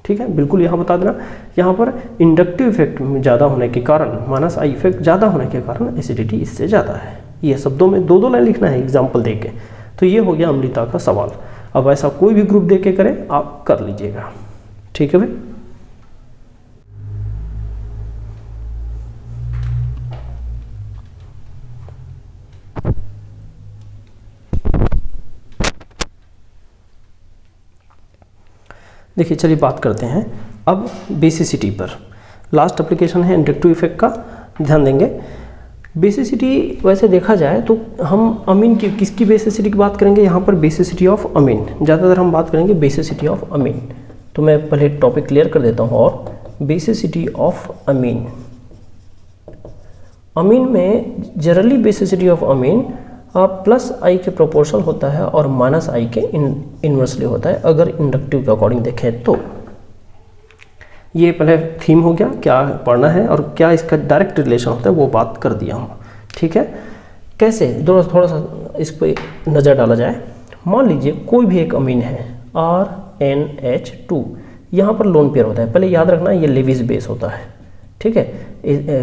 Speaker 1: ठीक है, बिल्कुल यहाँ बता देना, यहाँ पर इंडक्टिव इफेक्ट ज़्यादा होने के कारण, माइनस आई इफेक्ट ज़्यादा होने के कारण एसिडिटी इससे ज़्यादा है। ये शब्दों में 2 लाइन लिखना है एग्जाम्पल दे के। तो ये हो गया अम्लीयता का सवाल। अब ऐसा कोई भी ग्रुप दे के करें आप कर लीजिएगा। ठीक है भाई, देखिए चलिए बात करते हैं अब बेसिसिटी पर। लास्ट एप्लीकेशन है इंडक्टिव इफेक्ट का, ध्यान देंगे। बेसिसिटी वैसे देखा जाए तो हम अमीन की किसकी बेसिसिटी की बात करेंगे, यहाँ पर बेसिसिटी ऑफ अमीन, ज़्यादातर हम बात करेंगे बेसिसिटी ऑफ अमीन। तो मैं पहले टॉपिक क्लियर कर देता हूँ। और बेसिसिटी ऑफ अमीन, अमीन में generally basicity of amine plus I के प्रोपोर्शनल होता है और माइनस आई के इन्वर्सली होता है, अगर इंडक्टिव के अकॉर्डिंग देखें तो। ये पहले थीम हो गया, क्या पढ़ना है और क्या इसका डायरेक्ट रिलेशन होता है वो बात कर दिया हूँ। ठीक है, कैसे थोड़ा सा इस पर नज़र डाला जाए। मान लीजिए कोई भी एक अमीन है RNH2, यहाँ पर लोन पेयर होता है। पहले याद रखना ये लेविस बेस होता है। ठीक है,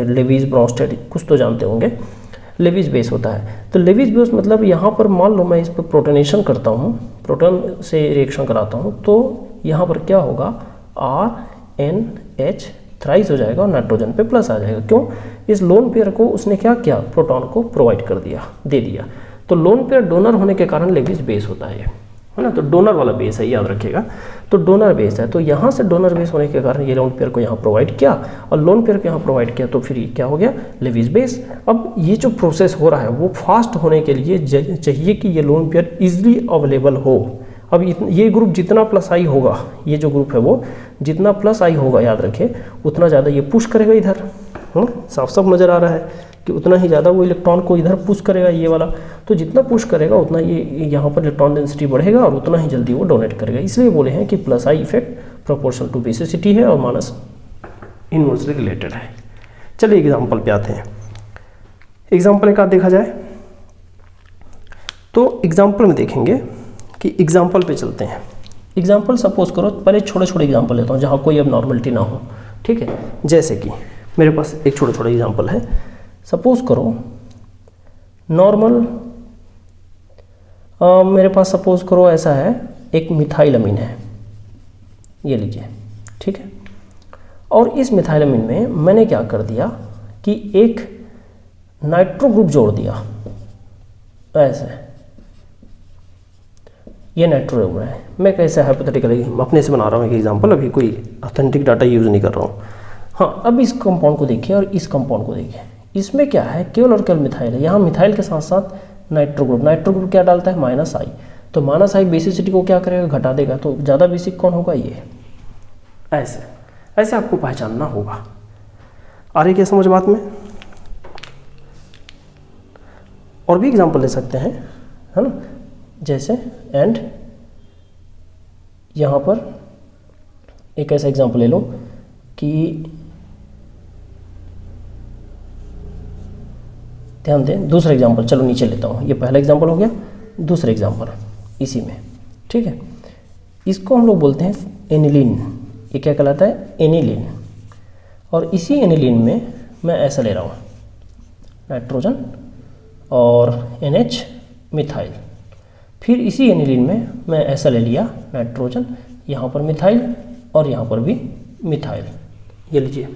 Speaker 1: लेविस ब्रॉन्स्टेड कुछ तो जानते होंगे, लेविस बेस होता है। तो लेविस बेस मतलब यहाँ पर मान लो मैं इस पर प्रोटोनेशन करता हूँ, प्रोटॉन से रिएक्शन कराता हूँ, तो यहाँ पर क्या होगा RNH थ्राइस हो जाएगा और नाइट्रोजन पे प्लस आ जाएगा। क्यों? इस लोन पेयर को उसने क्या किया, प्रोटॉन को प्रोवाइड कर दिया, दे दिया। तो लोन पेयर डोनर होने के कारण लेविस बेस होता है। है ना। तो डोनर वाला बेस है, याद रखिएगा। तो डोनर बेस है, तो यहाँ से डोनर बेस होने के कारण ये लोन पेयर को यहाँ प्रोवाइड किया और लोन पेयर को यहाँ प्रोवाइड किया, तो फिर ये क्या हो गया, लेविज बेस। अब ये जो प्रोसेस हो रहा है वो फास्ट होने के लिए चाहिए कि ये लोन पेयर इजीली अवेलेबल हो। अब ये ग्रुप जितना प्लस आई होगा, ये जो ग्रुप है वो जितना प्लस आई होगा, याद रखिए, उतना ज़्यादा ये पुश करेगा इधर। साफ साफ नज़र आ रहा है कि उतना ही ज़्यादा वो इलेक्ट्रॉन को इधर पुश करेगा, ये वाला। तो जितना पुश करेगा उतना ये यहाँ पर इलेक्ट्रॉन डेंसिटी बढ़ेगा और उतना ही जल्दी वो डोनेट करेगा। इसलिए बोले हैं कि plus I effect proportional to basicity है और माइनस इनवर्सली रिलेटेड है। चलिए एग्जाम्पल पे आते हैं। एग्जाम्पल एक आध देखा जाए तो एग्जाम्पल में देखेंगे कि एग्जाम्पल पे चलते हैं। एग्जाम्पल सपोज करो, पहले छोटे छोटे एग्जाम्पल लेता हूँ जहाँ कोई अब नॉर्मलिटी ना हो, ठीक है। जैसे कि मेरे पास एक छोटा छोटा एग्जाम्पल है। सपोज करो नॉर्मल, मेरे पास सपोज करो ऐसा है, एक मिथाइल अमीन है, ये लीजिए, ठीक है। और इस मिथाइल अमीन में मैंने क्या कर दिया कि एक नाइट्रो ग्रुप जोड़ दिया, ऐसे ये नाइट्रो ग्रुप है। मैं कैसे हाइपोथेटिकली अपने से बना रहा हूँ एक एग्जांपल, अभी कोई ऑथेंटिक डाटा यूज़ नहीं कर रहा हूँ। हाँ, अब इस कंपाउंड को देखिए और इस कंपाउंड को देखिए, इसमें क्या है, केवल और केवल मिथाइल है। यहाँ मिथाइल के साथ साथ नाइट्रो ग्रुप क्या डालता है, माइनस आई। तो माइनस आई बेसिसिटी को क्या करेगा, घटा देगा। तो ज़्यादा बेसिक कौन होगा, ये। ऐसे ऐसे आपको पहचानना होगा। आ रही क्या समझ बात में। और भी एग्जांपल ले सकते हैं, है ना। जैसे एंड यहाँ पर एक ऐसा एग्जांपल ले लो कि ध्यान दें, दूसरा एग्जांपल, चलो नीचे लेता हूँ। ये पहला एग्जांपल हो गया, दूसरा एग्जांपल इसी में, ठीक है। इसको हम लोग बोलते हैं एनिलीन। ये क्या कहलाता है, एनिलीन। और इसी एनिलीन में मैं ऐसा ले रहा हूँ, नाइट्रोजन और NH मिथाइल। फिर इसी एनिलीन में मैं ऐसा ले लिया, नाइट्रोजन, यहाँ पर मिथाइल और यहाँ पर भी मिथाइल। ये लीजिए,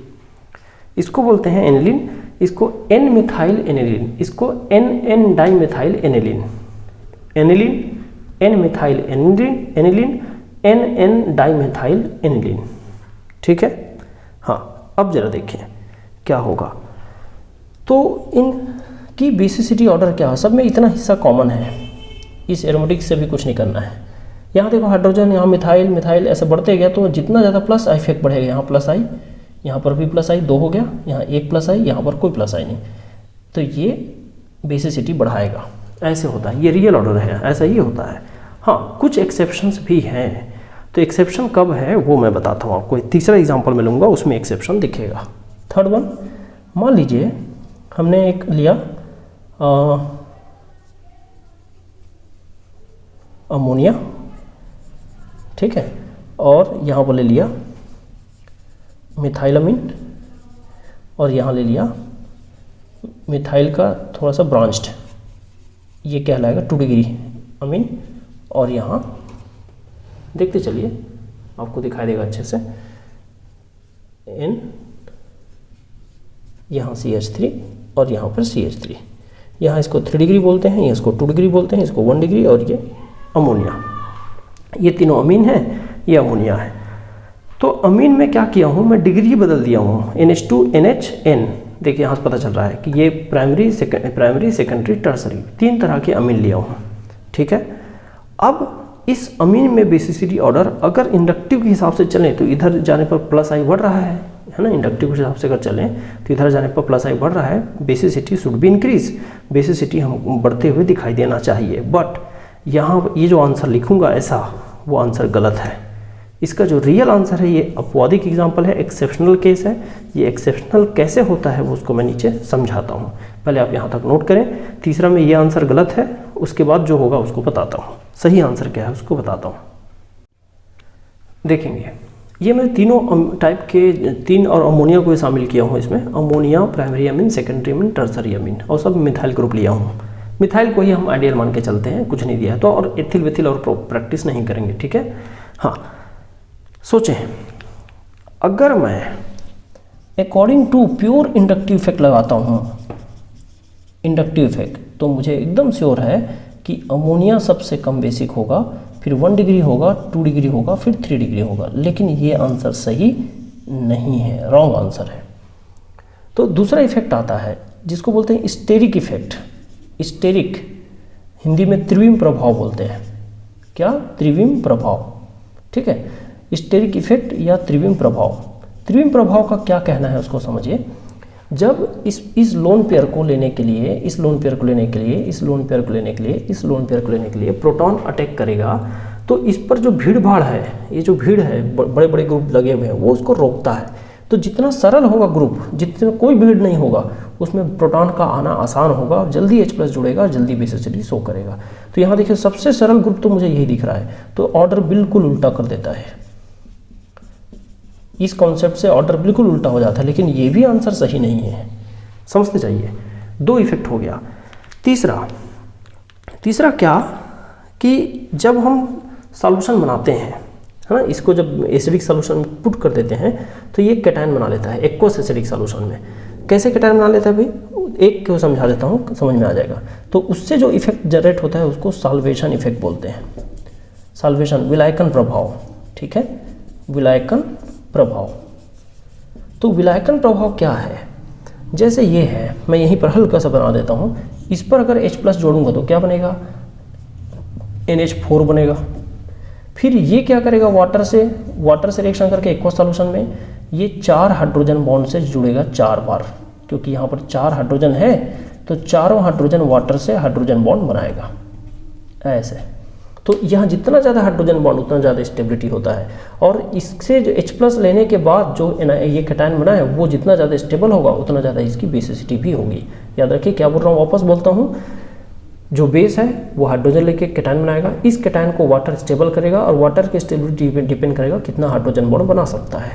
Speaker 1: इसको बोलते हैं एनिलीन, इसको N मिथाइल एनिलीन, इसको N di methyl aniline. Aniline, N methyl aniline, N di methyl aniline, ठीक है। हाँ, अब जरा देखिए क्या होगा। तो इनकी बेसिसिटी ऑर्डर क्या है, सब में इतना हिस्सा कॉमन है, इस एरोमेटिक से भी कुछ नहीं करना है। यहाँ देखो हाइड्रोजन, यहाँ मिथाइल, मिथाइल ऐसे बढ़ते गया, तो जितना ज़्यादा प्लस आई इफेक्ट बढ़ेगा। यहाँ प्लस आई, यहाँ पर भी प्लस आई, 2 हो गया, यहाँ 1 प्लस आई, यहाँ पर कोई प्लस आई नहीं, तो ये बेसिसिटी बढ़ाएगा। ऐसे होता है, ये रियल ऑर्डर है, ऐसा ही होता है। हाँ, कुछ एक्सेप्शंस भी हैं। तो एक्सेप्शन कब है वो मैं बताता हूँ आपको। तीसरा एग्जांपल मैं लूँगा, उसमें एक्सेप्शन दिखेगा। थर्ड वन, मान लीजिए हमने एक लिया अमोनिया, ठीक है, और यहाँ पर ले लिया मिथाइलमीन और यहाँ ले लिया मिथाइल का थोड़ा सा ब्रांच्ड, ये कहलाएगा 2 डिग्री अमीन। और यहाँ देखते चलिए, आपको दिखाई देगा अच्छे से, N, यहाँ CH3 और यहाँ पर CH3। यहाँ इसको 3 डिग्री बोलते हैं, इसको 2 डिग्री बोलते हैं, इसको 1 डिग्री, और ये अमोनिया। ये तीनों अमीन है, ये अमोनिया है। तो अमीन में क्या किया हूँ, मैं डिग्री बदल दिया हूँ, NH2 NHN। देखिए यहाँ से पता चल रहा है कि ये प्राइमरी सेकेंडरी टर्सरी 3 तरह के अमीन लिया हूँ, ठीक है। अब इस अमीन में बेसिसिटी ऑर्डर अगर इंडक्टिव के हिसाब से चलें तो इधर जाने पर प्लस आई बढ़ रहा है ना। इंडक्टिव के हिसाब से अगर चलें तो इधर जाने पर प्लस आई बढ़ रहा है, basicity should be increase, basicity हम बढ़ते हुए दिखाई देना चाहिए। बट यहाँ ये जो आंसर लिखूंगा ऐसा, वो आंसर गलत है। इसका जो रियल आंसर है, ये अपवादिक एग्जाम्पल है, एक्सेप्शनल केस है। ये एक्सेप्शनल कैसे होता है वो उसको मैं नीचे समझाता हूँ, पहले आप यहाँ तक नोट करें। तीसरा में ये आंसर गलत है, उसके बाद जो होगा उसको बताता हूँ, सही आंसर क्या है उसको बताता हूँ। देखेंगे, ये मैं तीनों टाइप के 3 और अमोनिया को शामिल किया हूँ इसमें। Ammonia, primary amine, secondary amine, tertiary amine, और सब मिथाइल ग्रुप लिया हूँ। मिथाइल को ही हम आइडियल मान के चलते हैं, कुछ नहीं दिया है तो, और एथिल वेथिल और प्रैक्टिस नहीं करेंगे, ठीक है। हाँ, सोचें अगर मैं according to pure inductive effect लगाता हूँ, इंडक्टिव इफेक्ट, तो मुझे एकदम श्योर है कि अमोनिया सबसे कम बेसिक होगा, फिर 1 डिग्री होगा, 2 डिग्री होगा, फिर 3 डिग्री होगा, लेकिन ये आंसर सही नहीं है, रॉन्ग आंसर है। तो दूसरा इफेक्ट आता है जिसको बोलते हैं स्टेरिक इफेक्ट। स्टेरिक हिंदी में त्रिविम प्रभाव बोलते हैं। क्या? त्रिविम प्रभाव। ठीक है, स्टेरिक इफेक्ट या त्रिविम प्रभाव। त्रिविम प्रभाव का क्या कहना है उसको समझिए। जब इस लोन पेयर को लेने के लिए, इस लोन पेयर को लेने के लिए, इस लोन पेयर को लेने के लिए, इस लोन पेयर को लेने के लिए प्रोटॉन अटैक करेगा, तो इस पर जो भीड़ भाड़ है, ये जो भीड़ है, बड़े बड़े ग्रुप लगे हुए हैं, वो उसको रोकता है। तो जितना सरल होगा ग्रुप, जितने कोई भीड़ नहीं होगा, उसमें प्रोटॉन का आना आसान होगा, जल्दी H+ जुड़ेगा, जल्दी बेसिसिटी शो करेगा। तो यहाँ देखिए सबसे सरल ग्रुप तो मुझे यही दिख रहा है, तो ऑर्डर बिल्कुल उल्टा कर देता है। इस कॉन्सेप्ट से ऑर्डर बिल्कुल उल्टा हो जाता है, लेकिन ये भी आंसर सही नहीं है, समझते जाइए। 2 इफेक्ट हो गया। तीसरा क्या कि जब हम सॉल्यूशन बनाते हैं, है ना, इसको जब एसिडिक सॉल्यूशन पुट कर देते हैं तो ये कैटायन बना लेता है एक्वस एसिडिक सॉल्यूशन में। कैसे कैटायन बना लेता है भाई, एक को समझा देता हूँ, समझ में आ जाएगा। तो उससे जो इफेक्ट जनरेट होता है उसको सॉल्वेशन इफेक्ट बोलते हैं। सॉल्वेशन, विलायकन प्रभाव। ठीक है, विलायकन प्रभाव। तो विलायकन प्रभाव क्या है? जैसे ये है, मैं यहीं पर हल्का सा बना देता हूँ। इस पर अगर H+ जोड़ूंगा तो क्या बनेगा? NH4 बनेगा। फिर ये क्या करेगा? वाटर से रिएक्शन करके एक्वस सॉल्यूशन में ये 4 हाइड्रोजन बॉन्ड से जुड़ेगा 4 बार, क्योंकि यहाँ पर 4 हाइड्रोजन है, तो चारों हाइड्रोजन वाटर से हाइड्रोजन बॉन्ड बनाएगा ऐसे। तो यहाँ जितना ज़्यादा हाइड्रोजन बॉन्ड उतना ज़्यादा स्टेबिलिटी होता है, और इससे जो H+ लेने के बाद जो ये कैटायन बना है वो जितना ज़्यादा स्टेबल होगा उतना ज़्यादा इसकी बेसिसिटी भी होगी। याद रखिए, क्या बोल रहा हूँ, वापस बोलता हूँ। जो बेस है वो हाइड्रोजन लेके कैटायन बनाएगा, इस कैटायन को वाटर स्टेबल करेगा, और वाटर की स्टेबिलिटी पे डिपेंड करेगा कितना हाइड्रोजन बॉन्ड बना सकता है।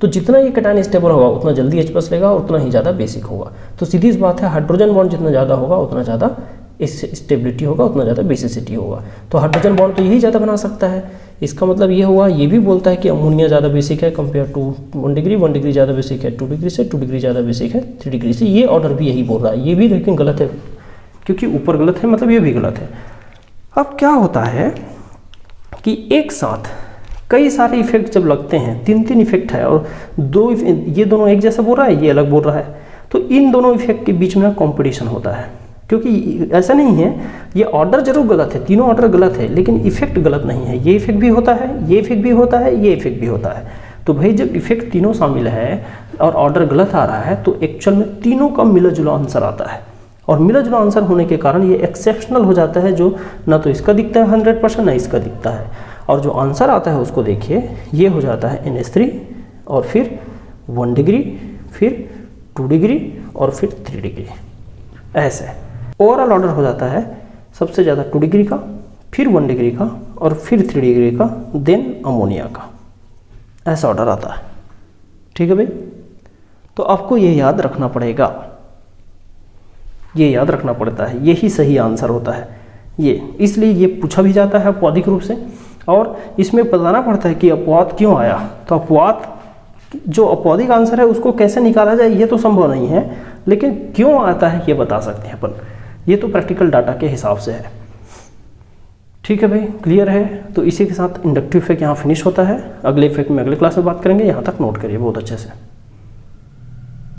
Speaker 1: तो जितना ये कैटायन स्टेबल होगा उतना जल्दी H+ लेगा और उतना ही ज़्यादा बेसिक होगा। तो सीधी सी बात है, हाइड्रोजन बॉन्ड जितना ज़्यादा होगा उतना ज़्यादा इससे स्टेबिलिटी होगा, उतना ज़्यादा बेसिसिटी होगा। तो हाइड्रोजन बॉन्ड तो यही ज़्यादा बना सकता है। इसका मतलब ये हुआ, ये भी बोलता है कि अमोनिया ज़्यादा बेसिक है कंपेयर टू 1 डिग्री, 1 डिग्री ज़्यादा बेसिक है 2 डिग्री से, 2 डिग्री ज़्यादा बेसिक है 3 डिग्री से। ये ऑर्डर भी यही बोल रहा है, ये भी लेकिन गलत है, क्योंकि ऊपर गलत है मतलब ये भी गलत है। अब क्या होता है कि एक साथ कई सारे इफेक्ट जब लगते हैं, 3 इफेक्ट है, और ये दोनों एक जैसा बोल रहा है, ये अलग बोल रहा है, तो इन दोनों इफेक्ट के बीच में कंपटीशन होता है। क्योंकि ऐसा नहीं है, ये ऑर्डर जरूर गलत है, तीनों ऑर्डर गलत है, लेकिन इफेक्ट गलत नहीं है। ये इफेक्ट भी होता है, ये इफेक्ट भी होता है, ये इफेक्ट भी होता है। तो भाई जब इफेक्ट तीनों शामिल है और ऑर्डर गलत आ रहा है, तो एक्चुअल में तीनों का मिला जुला आंसर आता है, और मिला जुला आंसर होने के कारण ये एक्सेप्शनल हो जाता है, जो ना तो इसका दिखता है 100%, ना इसका दिखता है। और जो आंसर आता है उसको देखिए, ये हो जाता है NH3, और फिर 1 डिग्री, फिर 2 डिग्री, और फिर 3 डिग्री। ऐसे ओवरऑल ऑर्डर हो जाता है सबसे ज़्यादा 2 डिग्री का, फिर 1 डिग्री का, और फिर 3 डिग्री का, देन अमोनिया का। ऐसा ऑर्डर आता है। ठीक है भाई, तो आपको ये याद रखना पड़ेगा, ये याद रखना पड़ता है, यही सही आंसर होता है ये। इसलिए ये पूछा भी जाता है अपवादिक रूप से, और इसमें बताना पड़ता है कि अपवाद क्यों आया। तो अपवाद, जो अपवादिक आंसर है उसको कैसे निकाला जाए ये तो संभव नहीं है, लेकिन क्यों आता है ये बता सकते हैं अपन। ये तो प्रैक्टिकल डाटा के हिसाब से है। ठीक है भाई, क्लियर है। तो इसी के साथ इंडक्टिव इफेक्ट यहाँ फिनिश होता है। अगले इफेक्ट में अगले क्लास में बात करेंगे। यहाँ तक नोट करिए बहुत अच्छे से।